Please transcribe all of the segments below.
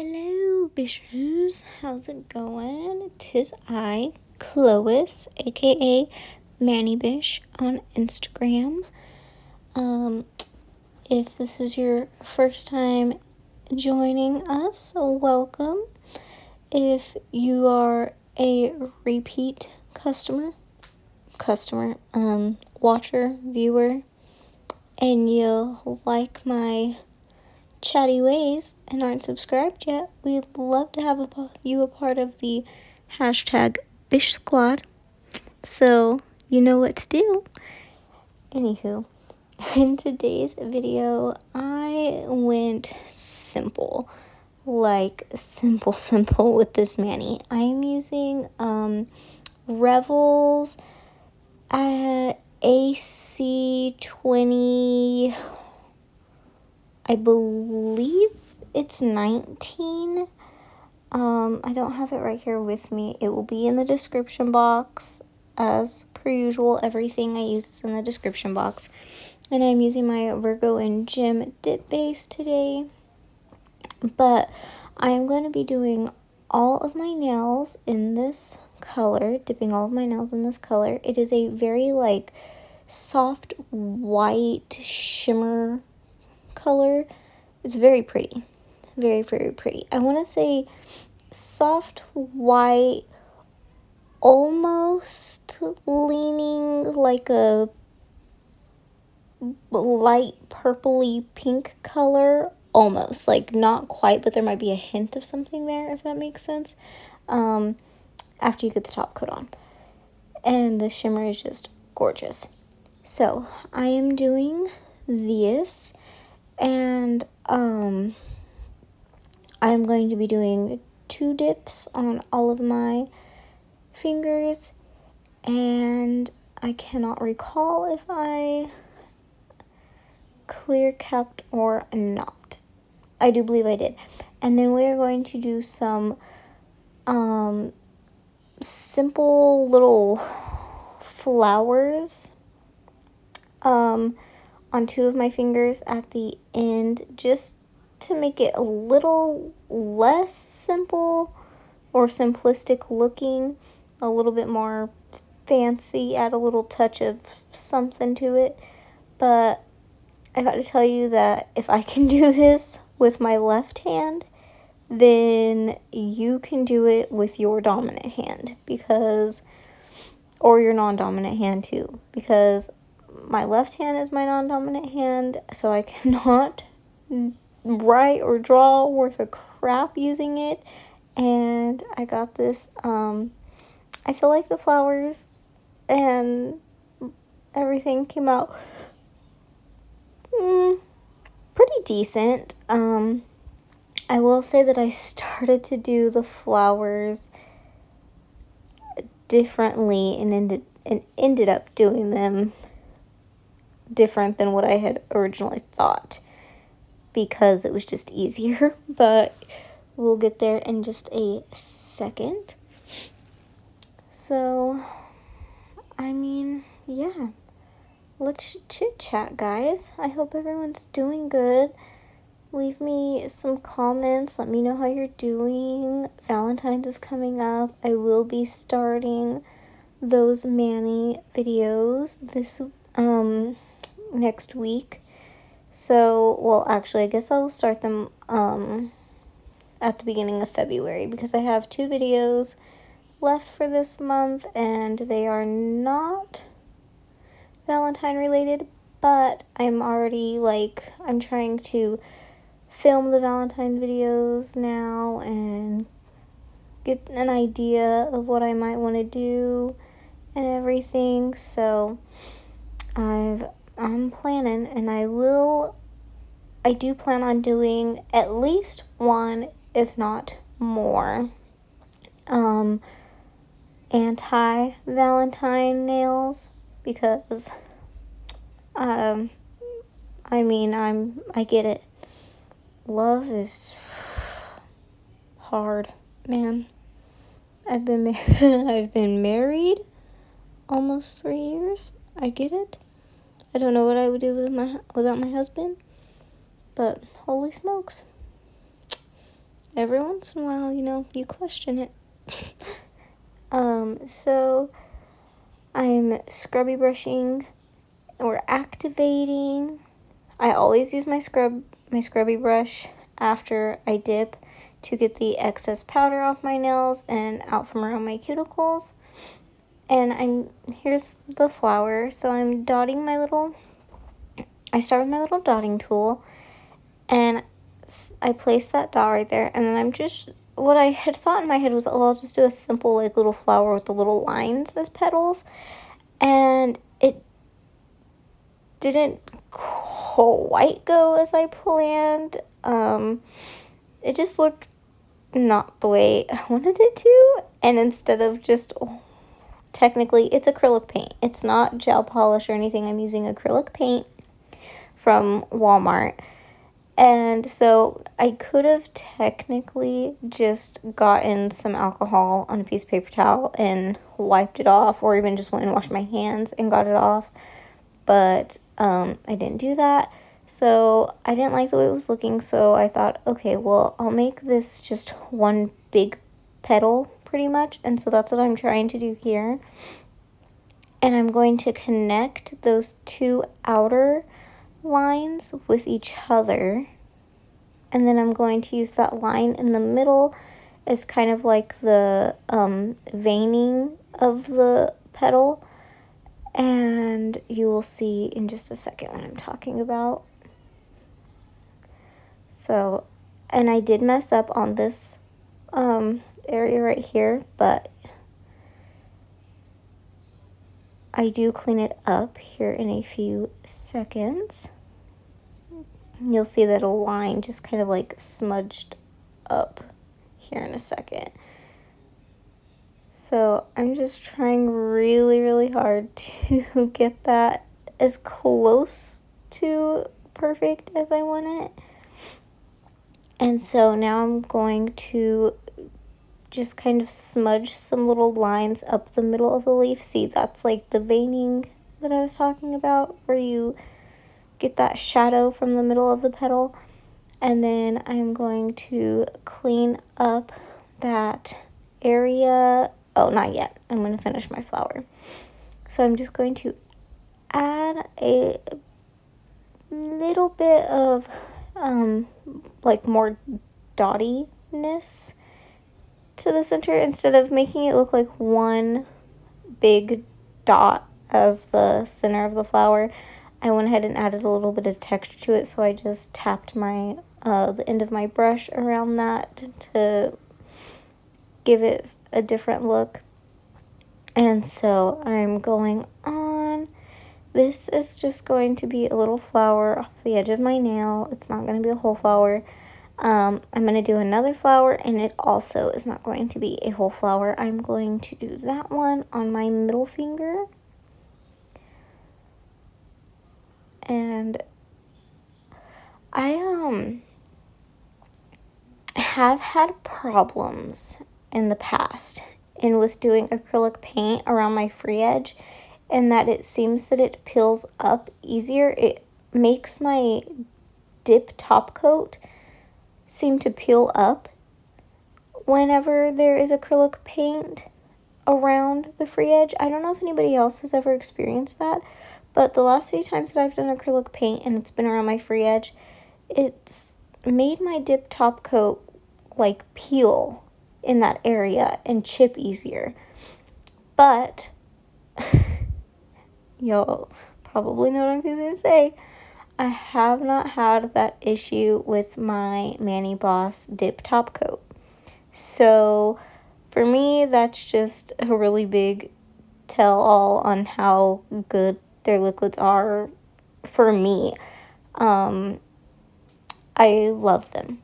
Hello, bitches. How's it going? 'Tis I, Chlois, aka Manny Bish on Instagram. If this is your first time joining us, welcome. If you are a repeat watcher, viewer, and you like my chatty ways and aren't subscribed yet, we'd love to have you a part of the hashtag Bish Squad. So you know what to do. Anywho, in today's video, I went simple. Like simple with this Manny. I am using Revel's AC20. I believe it's 19. I don't have it right here with me. It will be in the description box. As per usual, everything I use is in the description box. And I'm using my Virgo and Gem dip base today. But I am going to be doing all of my nails in this color. Dipping all of my nails in this color. It is a very soft white shimmer color. It's very pretty. Very, very pretty. I want to say soft white, almost leaning like a light purpley pink color. Almost. Not quite, but there might be a hint of something there, if that makes sense. After you get the top coat on. And the shimmer is just gorgeous. So, I am doing this. And I'm going to be doing 2 dips on all of my fingers, and I cannot recall if I clear capped or not. I do believe I did. And then we are going to do some simple little flowers on 2 of my fingers at the end, just to make it a little less simple or simplistic looking, a little bit more fancy, add a little touch of something to it. But I got to tell you that if I can do this with my left hand, then you can do it with your dominant hand, or your non-dominant hand too, because my left hand is my non-dominant hand, so I cannot write or draw worth a crap using it. And I got this. I feel like the flowers and everything came out pretty decent. I will say that I started to do the flowers differently and ended up doing them different than what I had originally thought, because it was just easier. But we'll get there in just a second. So, yeah, let's chit chat, guys. I hope everyone's doing good. Leave me some comments. Let me know how you're doing. Valentine's is coming up. I will be starting those Manny videos this next week. So, well, actually, I guess I will start them at the beginning of February, because I have 2 videos left for this month, and they are not Valentine related, but I'm already I'm trying to film the Valentine videos now and get an idea of what I might want to do and everything. So I'm planning, and I do plan on doing at least 1, if not more, anti-Valentine nails, because I get it. Love is hard, man. I've been married almost 3 years. I get it. I don't know what I would do without my husband, but holy smokes, every once in a while, you question it. So I'm scrubby brushing or activating. I always use my scrubby brush after I dip to get the excess powder off my nails and out from around my cuticles. And here's the flower. So I'm dotting I start with my little dotting tool, and I place that dot right there, and then what I had thought in my head was, oh, I'll just do a simple like little flower with the little lines as petals, and it didn't quite go as I planned. It just looked not the way I wanted it to, and instead of just, technically it's acrylic paint, it's not gel polish or anything, I'm using acrylic paint from Walmart. And so I could have technically just gotten some alcohol on a piece of paper towel and wiped it off, or even just went and washed my hands and got it off. But I didn't do that. So I didn't like the way it was looking. So I thought, okay, well, I'll make this just one big petal pretty much. And so that's what I'm trying to do here. And I'm going to connect those two outer lines with each other, and then I'm going to use that line in the middle as kind of like the veining of the petal, and you will see in just a second what I'm talking about. So, and I did mess up on this area right here, but I do clean it up here in a few seconds. You'll see that a line just kind of like smudged up here in a second. So I'm just trying really, really hard to get that as close to perfect as I want it. And so now I'm going to just kind of smudge some little lines up the middle of the leaf. See, that's like the veining that I was talking about, where you get that shadow from the middle of the petal. And then I'm going to clean up that area. Oh, not yet. I'm going to finish my flower. So I'm just going to add a little bit of like more dottiness to the center, instead of making it look like one big dot as the center of the flower. I went ahead and added a little bit of texture to it, so I just tapped my the end of my brush around that to give it a different look. And so I'm going on. This is just going to be a little flower off the edge of my nail. It's not going to be a whole flower. I'm going to do another flower, and it also is not going to be a whole flower. I'm going to do that one on my middle finger. And I have had problems in the past with doing acrylic paint around my free edge, and that it seems that it peels up easier. It makes my dip top coat seem to peel up whenever there is acrylic paint around the free edge. I don't know if anybody else has ever experienced that, but the last few times that I've done acrylic paint and it's been around my free edge, it's made my dip top coat like peel in that area and chip easier. But you'll probably know what I'm going to say. I have not had that issue with my Mani Boss dip top coat. So for me, that's just a really big tell-all on how good their liquids are for me. I love them.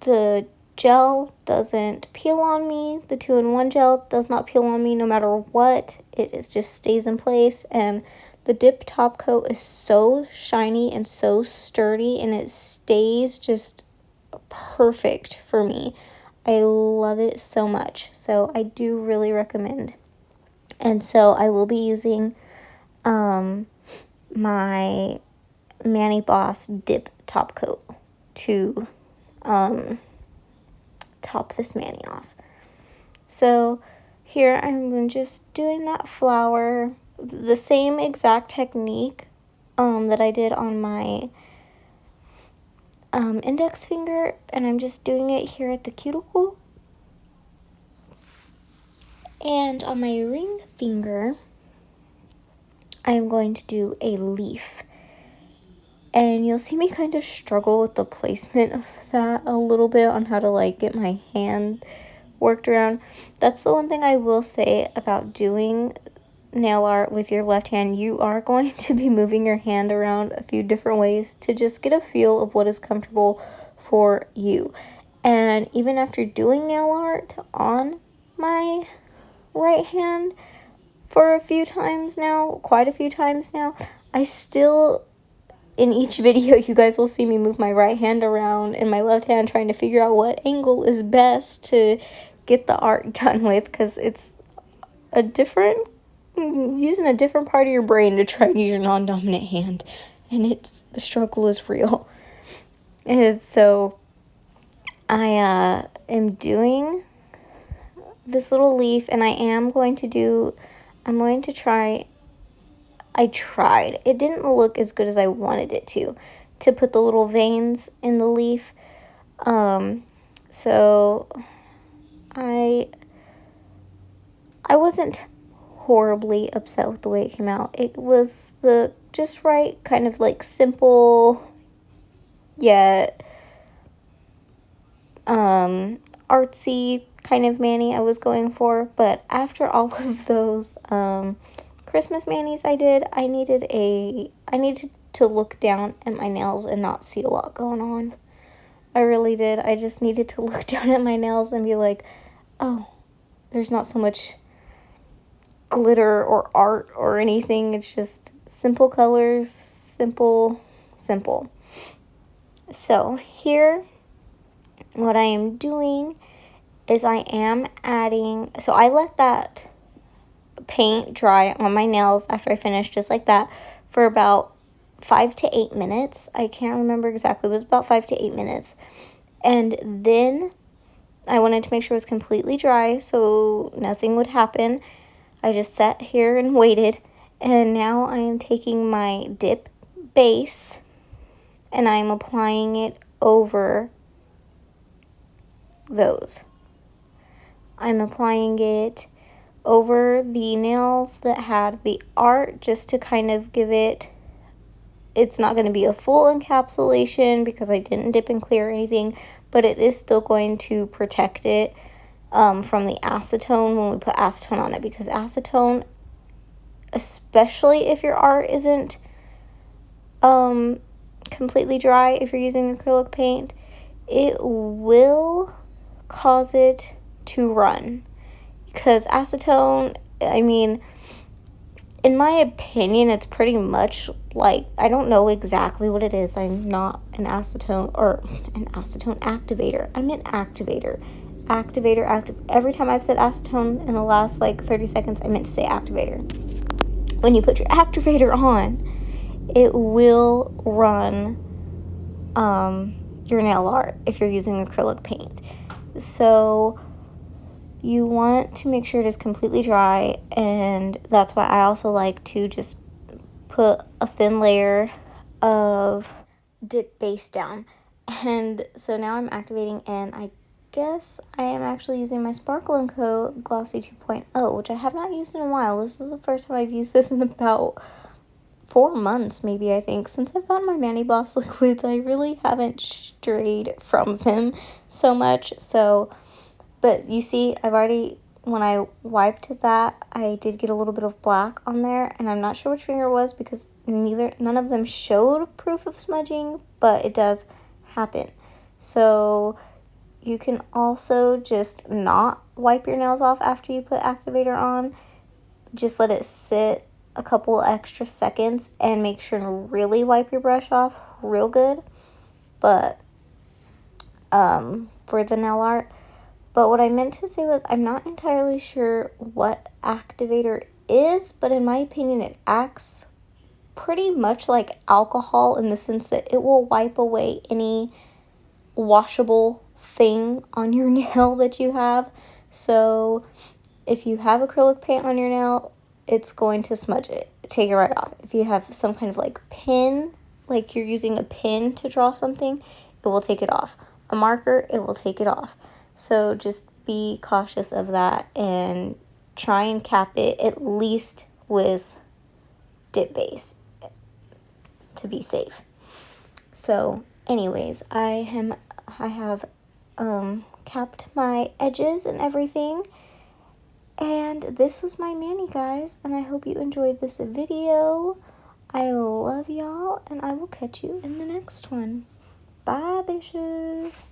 The gel doesn't peel on me. The 2-in-1 gel does not peel on me no matter what. Just stays in place, and the dip top coat is so shiny and so sturdy, and it stays just perfect for me. I love it so much. So I do really recommend. And so I will be using my Mani Boss dip top coat to top this mani off. So here I'm just doing that flower, the same exact technique that I did on my index finger, and I'm just doing it here at the cuticle. And on my ring finger, I am going to do a leaf. And you'll see me kind of struggle with the placement of that a little bit on how to like get my hand worked around. That's the one thing I will say about doing nail art with your left hand. You are going to be moving your hand around a few different ways to just get a feel of what is comfortable for you. And even after doing nail art on my right hand for a few times now, quite a few times now, I still, in each video, you guys will see me move my right hand around and my left hand trying to figure out what angle is best to get the art done with, because it's using a different part of your brain to try and use your non-dominant hand, and the struggle is real. And so I am doing this little leaf, and I'm going to try. I tried. It didn't look as good as I wanted it to put the little veins in the leaf. So I wasn't horribly upset with the way it came out. It was the just right kind of like simple yet artsy kind of mani I was going for. But after all of those Christmas manis I did, I needed to look down at my nails and not see a lot going on. I really did. I just needed to look down at my nails and be like, oh, there's not so much glitter or art or anything. It's just simple colors, simple. So here, what I am doing is I am adding, so I let that paint dry on my nails after I finished just like that for about 5 to 8 minutes. I can't remember exactly, but it was about 5 to 8 minutes. And then I wanted to make sure it was completely dry so nothing would happen. I just sat here and waited, and now I am taking my dip base and I'm applying it over those. I'm applying it over the nails that had the art just to kind of give it's not going to be a full encapsulation because I didn't dip and clear or anything, but it is still going to protect it from the acetone when we put acetone on it, because acetone, especially if your art isn't completely dry, if you're using acrylic paint, it will cause it to run. Because acetone, I mean, in my opinion, it's pretty much like, I don't know exactly what it is. I'm not an acetone activator. I'm an activator. Every time I've said acetone in the last like 30 seconds, I meant to say activator. When you put your activator on, it will run your nail art if you're using acrylic paint. So you want to make sure it is completely dry, and that's why I also like to just put a thin layer of dip base down. And so now I'm activating, and I guess I am actually using my Sparkle & Co. Glossy 2.0, which I have not used in a while. This is the first time I've used this in about 4 months, maybe, I think. Since I've gotten my Mani Boss liquids, I really haven't strayed from them so much. But you see, when I wiped that, I did get a little bit of black on there, and I'm not sure which finger it was because none of them showed proof of smudging, but it does happen. So you can also just not wipe your nails off after you put activator on. Just let it sit a couple extra seconds and make sure to really wipe your brush off real good. But for the nail art. But what I meant to say was, I'm not entirely sure what activator is, but in my opinion, it acts pretty much like alcohol in the sense that it will wipe away any washable thing on your nail that you have. So if you have acrylic paint on your nail, it's going to smudge it. Take it right off. If you have some kind of like pin, like you're using a pin to draw something, it will take it off. A marker, it will take it off. So just be cautious of that and try and cap it at least with dip base to be safe. So anyways, I have capped my edges and everything. And this was my mani, guys, and I hope you enjoyed this video. I love y'all, and I will catch you in the next one. Bye, bitches.